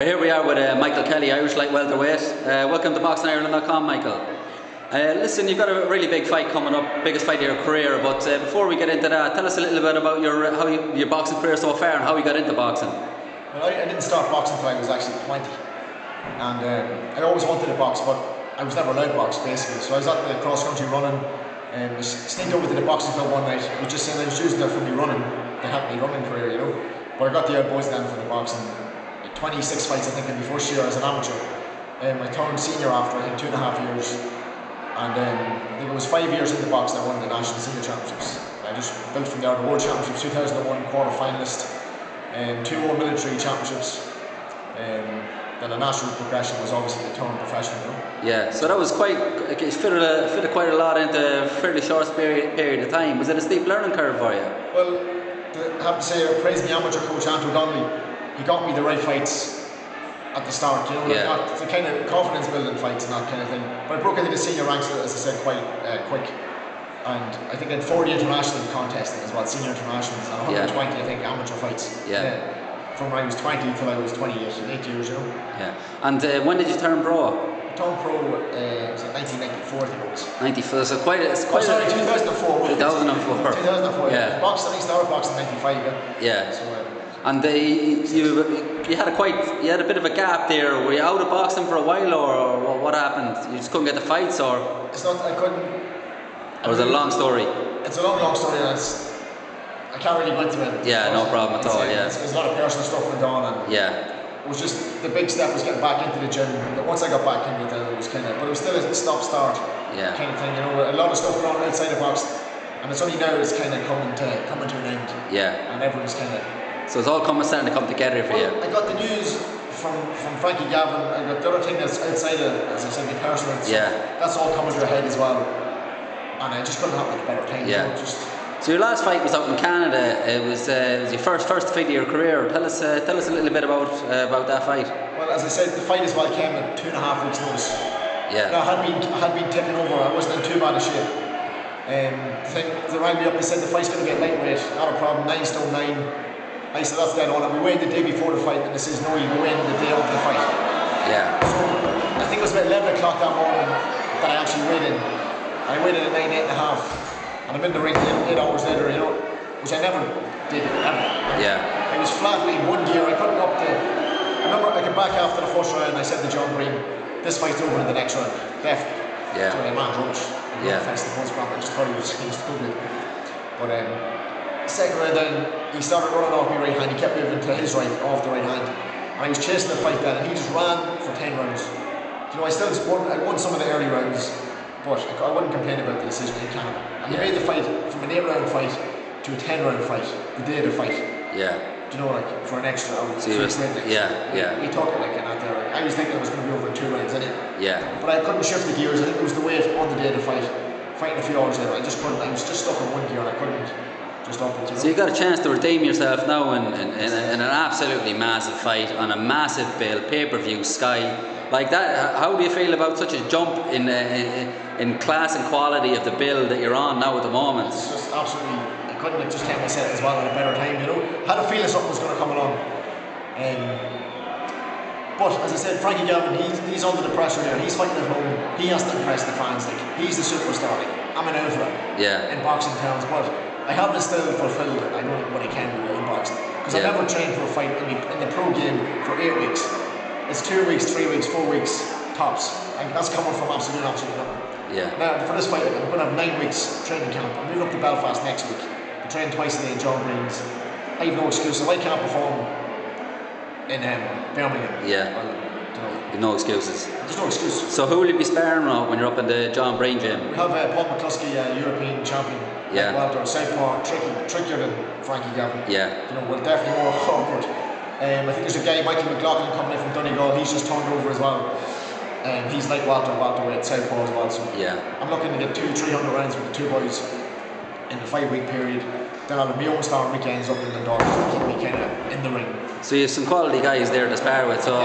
Here we are with Michael Kelly, Irish light welterweight. Welcome to BoxingIreland.com, Michael. Listen, you've got a really big fight coming up, biggest fight of your career. But before we get into that, tell us a little bit about your boxing career so far and how you got into boxing. Well, I didn't start boxing until I was actually 20, and I always wanted to box, but I was never allowed to box basically. So I was at the cross country running, and I sneaked over to the boxing club one night. It was just saying I was using it for me running to help me running career, you know. But I got the old boys down for the boxing. 26 fights I think in my first year as an amateur. I turned senior after I think 2.5 years, and I think it was 5 years in the box that I won the national senior championships. I just built from there. The world championships 2001 quarter finalist, 2 World Military Championships, then the national progression was obviously the turn professional. You know? Yeah, so that was quite, it fitted quite a lot into a fairly short period of time. Was it a steep learning curve for you? Well, I have to say I praise my amateur coach Andrew Donnelly. He got me the right fights at the start, you know, not the kind of confidence building fights and that kind of thing. But I broke into the senior ranks, as I said, quite quick. And I think I had 40 international contesting as well, senior internationals, and 120 I think amateur fights. From when I was 20 till I was 28, 8 years, you know. Yeah. And when did you turn pro? I turned pro was in 1994, I think it was. 94, so it's quite sorry, 2004. 2004. 2004, yeah. Boxing, I started boxing in 95, yeah. So, and you had a bit of a gap there. Were you out of boxing for a while, or what happened? You just couldn't get the fights, or? It's not. I couldn't. Or was it a long story? It's a long story, and I can't really go into it. Yeah, no problem at all. There's a lot of personal stuff went on, and it was just the big step was getting back into the gym. But once I got back into it, it was kind of, but it was still a stop-start kind of thing. You know, a lot of stuff going on outside the box, and it's only now it's kind of coming to an end. Yeah, and everyone's kind of. So it's all starting to come together for you. I got the news from Frankie Gavin. I got the other thing that's outside of, as I said, my personal. So that's all coming to a head as well. And I just couldn't have a better time. Yeah. You know, so your last fight was out in Canada. It was your first fight of your career. Tell us a little bit about that fight. Well, as I said, the fight as well came at 2.5 weeks' notice. Yeah. Now, I had been taken over. I wasn't in too bad a shape. They rang me up and said the fight's going to get lightweight. Not a problem. 9 stone 9. I said that's dead on, and we weighed the day before the fight, and they says no, you go in the day of the fight. Yeah. So I think it was about 11 o'clock that morning that I actually weighed in. I weighed in at 9, 8.5, and I'm in the ring 8 hours later, you know, which I never did ever. Yeah. I was flat in one gear. I couldn't up the. I remember I came back after the first round, and I said to John Green, "This fight's over in the next round." Definitely. Yeah. So the man dropped. Yeah. I just thought he was stupid. But second round then, he started running off my right hand, he kept moving to his right, off the right hand. And I was chasing the fight then, and he just ran for 10 rounds. You know, I won some of the early rounds, but I wouldn't complain about the decision in Canada. And they made the fight from an 8-round fight to a 10-round fight, the day of the fight. Yeah. Do you know, like, for an extra hour. So we took it like that there. I was thinking it was going to be over in 2 rounds anyway. Yeah. But I couldn't shift the gears. I think it was the weight on the day of the fight. Fighting a few hours later, I just couldn't, I was just stuck in one gear and I couldn't. So you got a chance to redeem yourself now in an absolutely massive fight on a massive bill, pay-per-view, Sky, like that. How do you feel about such a jump in class and quality of the bill that you're on now at the moment? It's just absolutely. I couldn't have just taken myself as well at a better time, you know. Had a feeling something was going to come along. But as I said, Frankie Gavin, he's under the pressure there. He's fighting at home. He has to impress the fans. Like he's the superstar. Like I'm an alpha in boxing terms, but I haven't still fulfilled I know what I can do in boxing. Because I never trained for a fight in the pro game for 8 weeks. It's 2 weeks, 3 weeks, 4 weeks tops. And that's coming from absolutely nothing. Yeah. Now for this fight, I'm going to have 9 weeks training camp. I'm moving up to Belfast next week. I train twice a day in John Green's. I have no excuse. If I can't perform in Birmingham. Yeah. Well, no excuses. There's no excuse. So who will you be sparring with when you're up in the John Breen gym? We have Paul McCluskey, European champion. Yeah. Walter, southpaw, trickier than Frankie Gavin. Yeah. You know, we're definitely more awkward. I think there's a guy, Michael McLaughlin, coming in from Donegal. He's just turned over as well. He's like Walter with southpaw as well. So I'm looking to get 200-300 rounds with the 2 boys in the 5-week period. Then I'll have my own star weekends up in the Dundalk to keep me kind of in the ring. So you have some quality guys there to spar with, so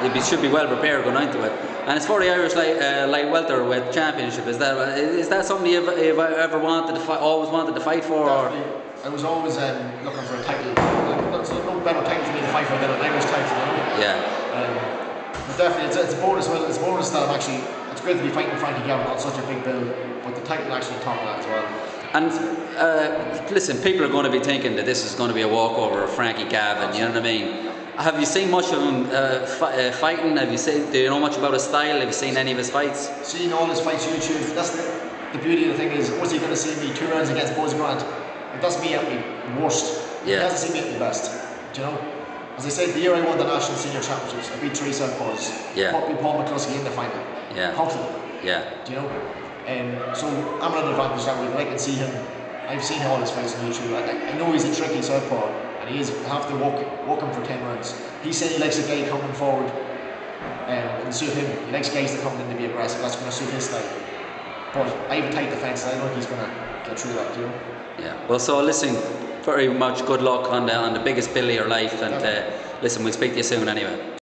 you should be well prepared going into it. And it's for the Irish light welterweight championship. Is that something you've ever wanted to fight, always wanted to fight for? Definitely. I was always looking for a title. There's no better title for me to fight for than an Irish title. You know? Yeah. But definitely, it's a bonus. Well, it's a bonus that it's great to be fighting Frankie Gavin on such a big bill, but the title actually top that as well. And listen, people are going to be thinking that this is going to be a walkover of Frankie Gavin. You know what I mean? Have you seen much of him fighting? Do you know much about his style? Have you seen any of his fights? Seen all his fights on YouTube. That's the beauty of the thing is, was he going to see me 2 rounds against Buzz Grant? That's me at my worst. Yeah. He doesn't see me at my best. Do you know? As I said, the year I won the National Senior Championships, I beat 3 Southpaws. Yeah. Beat Paul McCluskey in the final. Yeah. Comfortable. Yeah. Do you know? So I'm at an advantage that way, but I can see him. I've seen all his fights on YouTube. I know he's a tricky Southpaw, and he is have to walk him for 10 rounds. He said he likes a guy coming forward and suit him. He likes guys that come in to be aggressive. That's going to suit his style. But I have a tight defence, and I don't think he's going to get through that. Do you know? Yeah. Well, so listen, very much good luck on the biggest bill of your life, and listen, we'll speak to you soon anyway.